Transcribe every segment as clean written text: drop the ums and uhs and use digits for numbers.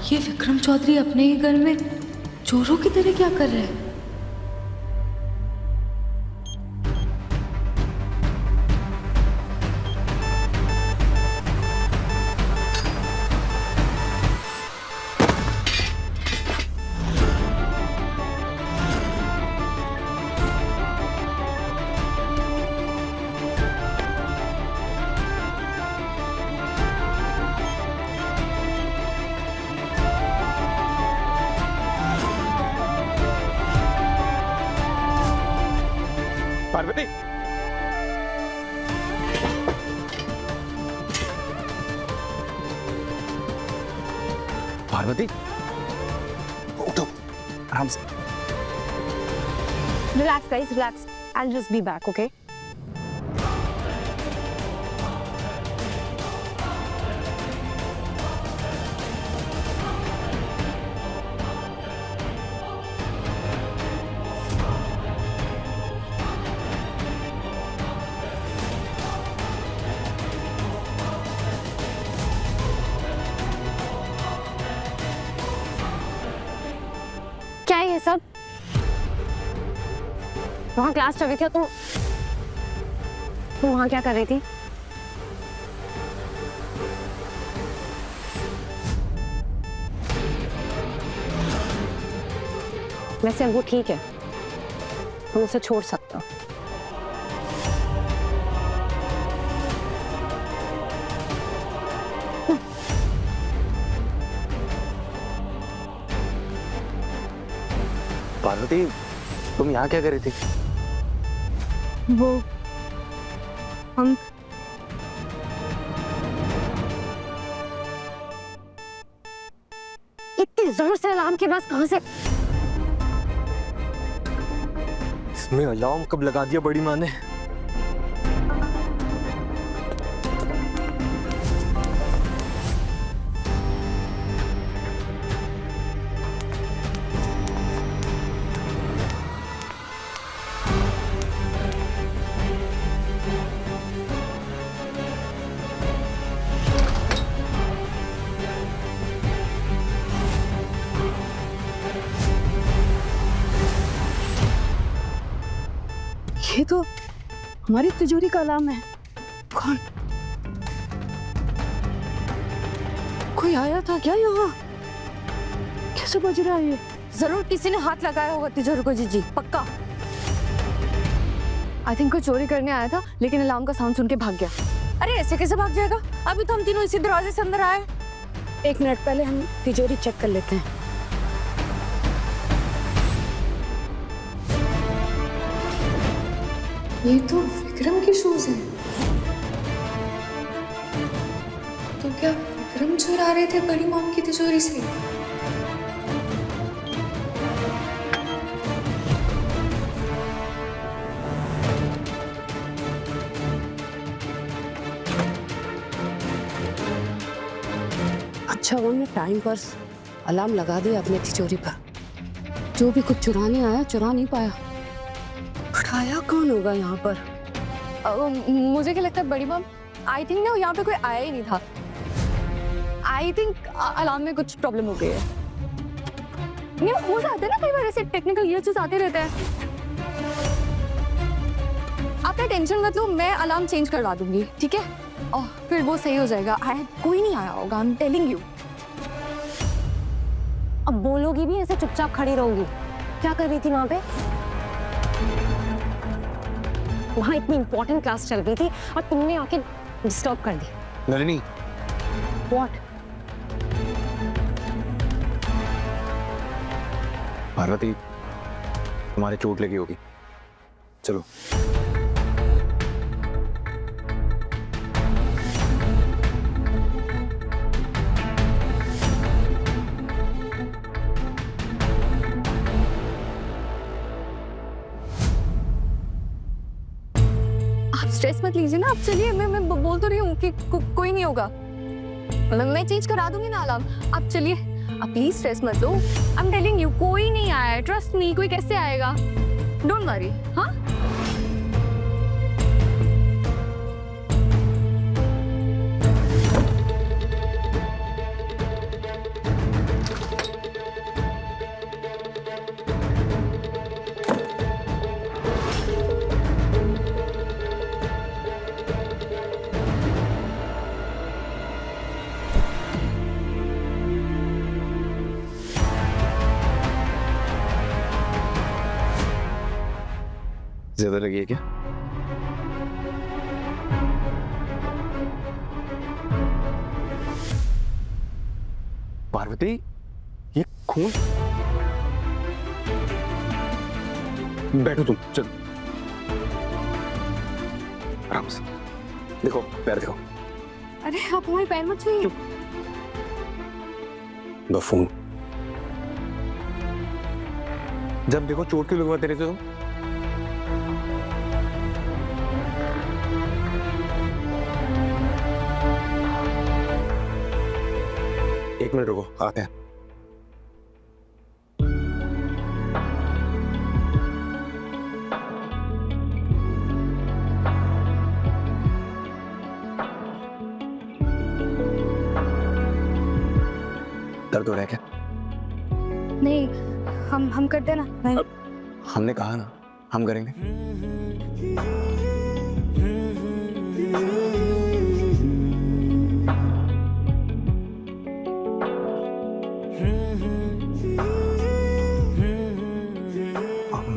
ये विक्रम चौधरी अपने ही घर में चोरों की तरह क्या कर रहे हैं? पार्वती, पार्वती, उठो आराम से। Relax, guys, relax. I'll just be back, okay? क्या है ये सब? वहाँ क्लास चल रही थी, तुम वहाँ क्या कर रही थी? वैसे वो ठीक है, हम उसे छोड़ सकते हो। पार्वती, तुम यहाँ क्या कर रही थी? वो हम इतनी जोर से अलार्म के पास कहाँ से? इसमें अलार्म कब लगा दिया बड़ी माँ ने? ये तो हमारी तिजोरी का अलार्म है। कौन? कोई आया था क्या यहाँ? कैसे बज रहा है ये? जरूर किसी ने हाथ लगाया होगा तिजोरी को, जीजी, पक्का। आई थिंक कोई चोरी करने आया था, लेकिन अलार्म का साउंड सुन के भाग गया। अरे ऐसे कैसे भाग जाएगा? अभी तो हम तीनों इसी दरवाजे से अंदर आए। 1 मिनट पहले हम तिजोरी चेक कर लेते हैं। ये तो विक्रम के शूज हैं। तो क्या विक्रम चुरा रहे थे बड़ी मॉम की तिजोरी से? अच्छा उन्होंने टाइम पर अलार्म लगा दिया अपने तिजोरी पर। जो भी कुछ चुराने आया चुरा नहीं पाया। उठाया कौन होगा यहाँ पर? मुझे क्या लगता है बड़ी मॉम, आई थिंक ना यहाँ पे कोई आया ही नहीं था। आई थिंक अलार्म में कुछ प्रॉब्लम हो गई है। नहीं, हो जाते हैं ना कई बार ऐसे टेक्निकल इश्यूज आते रहते हैं। आप टेंशन मत लो, मैं अलार्म चेंज करवा दूंगी, ठीक है? और फिर वो सही हो जाएगा। कोई नहीं आया होगा, आई एम टेलिंग यू। अब बोलोगी भी ऐसे चुपचाप खड़ी रहूंगी? क्या कर रही थी वहां पे? वहां इतनी इंपॉर्टेंट क्लास चल रही थी और तुमने आके डिस्टर्ब कर दी। नलिनी, व्हाट? पार्वती, तुम्हारे चोट लगी होगी, चलो। स्ट्रेस मत लीजिए ना आप, चलिए। मैं बोल तो रही हूँ कि कोई नहीं होगा। मैं चेंज करा दूंगी ना अलार्म। आप चलिए, आप प्लीज स्ट्रेस मत लो। आई एम टेलिंग यू, कोई नहीं आया, ट्रस्ट मी। कोई कैसे आएगा? Don't worry. हाँ, ज्यादा लगी है क्या? पार्वती, ये खून। बैठो तुम, चल आराम से। देखो पैर देखो। अरे आप हमारे पैर मत छूइए। बफून, जब देखो चोट क्यों लगवाते रहते हो तुम? एक मिनट रुको, आते हैं। दर्द हो रहा है क्या? नहीं, हम करते ना। नहीं। हमने कहा ना हम करेंगे।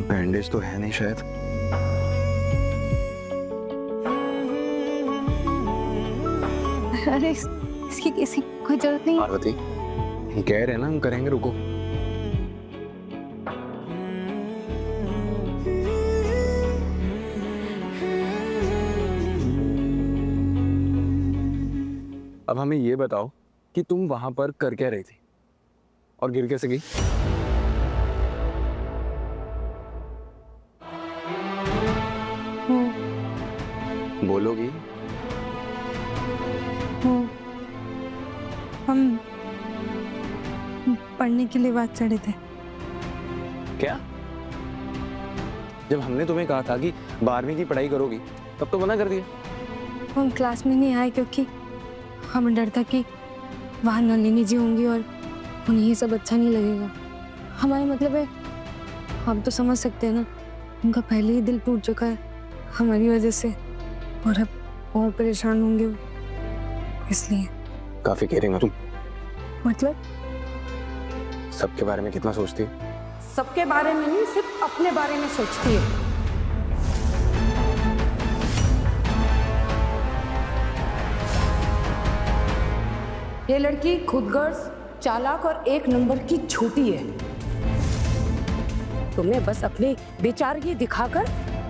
बैंडेज तो है नहीं शायद। अरे इसकी कोई जरूरत नहीं है। पार्वती, हम कह रहे हैं ना हम करेंगे, रुको। अब हमें ये बताओ कि तुम वहां पर कर क्या रही थी और गिर कैसे गई? बोलोगी? हम पढ़ने के लिए बात चढ़े थे। क्या? जब हमने तुम्हें कहा था कि 12वीं की पढ़ाई करोगी तब तो मना कर दिया। हम क्लास में नहीं आए क्योंकि हमें डर था कि वहाँ नलिनी जी होंगी और उन्हें ये सब अच्छा नहीं लगेगा। हमारा मतलब है, हम तो समझ सकते हैं ना, उनका पहले ही दिल टूट चुका है हमारी वजह से, और अब और परेशान होंगे वो, इसलिए। काफी केयरिंग हो तुम। मतलब सबके बारे में कितना सोचती हो? सबके बारे में नहीं, सिर्फ अपने बारे में सोचती है। ये लड़की खुदगर्ज, चालाक और एक नंबर की झूठी है। तुम्हें बस अपनी बेचारगी दिखाकर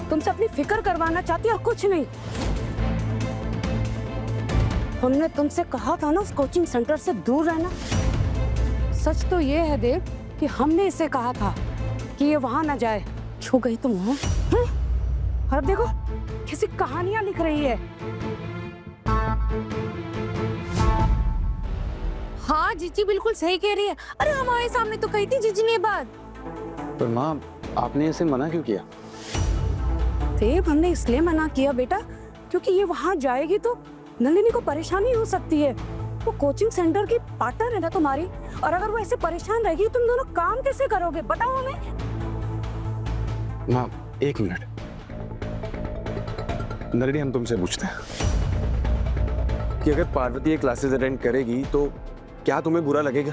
तुमसे अपनी फिक्र करवाना चाहती है और कुछ नहीं। हमने तुमसे कहा था ना उस कोचिंग सेंटर से दूर रहना। सच तो ये है देव कि हमने इसे कहा था कि ये वहां ना जाए। क्यों गई तुम वहां? और अब देखो किसी कहानियां लिख रही है। हाँ जीजी बिल्कुल सही कह रही है। अरे हमारे सामने तो कही थी जीजी ने ये बात। पर माँ, आपने इसे मना क्यों किया? देव, हमने इसलिए मना किया बेटा क्योंकि ये वहां जाएगी तो नलिनी को परेशानी हो सकती है। वो कोचिंग सेंटर की पार्टनर है ना तुम्हारी, और अगर वो ऐसे परेशान रहेगी तुम दोनों काम कैसे करोगे बताओ हमें। माँ एक मिनट, नलिनी हम तुमसे पूछते हैं कि अगर पार्वती ये क्लासेस अटेंड करेगी तो क्या तुम्हें बुरा लगेगा?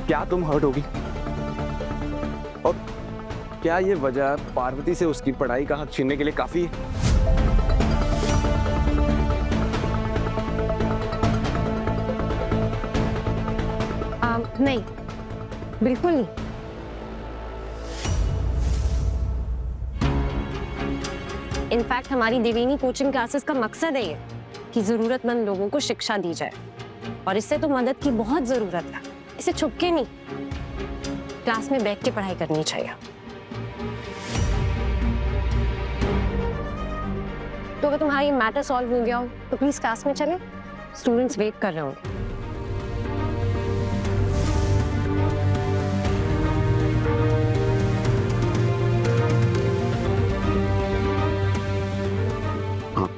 क्या तुम हर्ट होगी? और क्या ये वजह पार्वती से उसकी पढ़ाई का हक छीनने के लिए काफी है? नहीं, बिल्कुल नहीं। इनफैक्ट हमारी देवीनी कोचिंग क्लासेस का मकसद है ये कि जरूरतमंद लोगों को शिक्षा दी जाए, और इससे तो मदद की बहुत जरूरत है। इसे छुप के नहीं, क्लास में बैठ के पढ़ाई करनी चाहिए। तो अगर तुम्हारा ये मैटर सॉल्व हो गया हो तो प्लीज क्लास में चले, स्टूडेंट्स वेट कर रहे होंगे। हाँ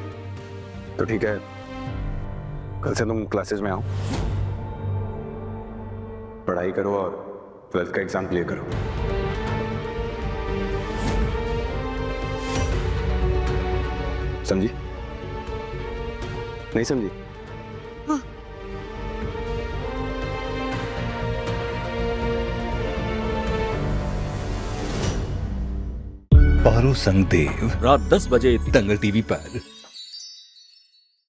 तो ठीक है, कल से तुम क्लासेस में आओ, पढ़ाई करो और 12th का एग्जाम क्लियर करो। समझी? नहीं समझी? हाँ। पारो संगदेव, रात 10 बजे दंगल टीवी पर।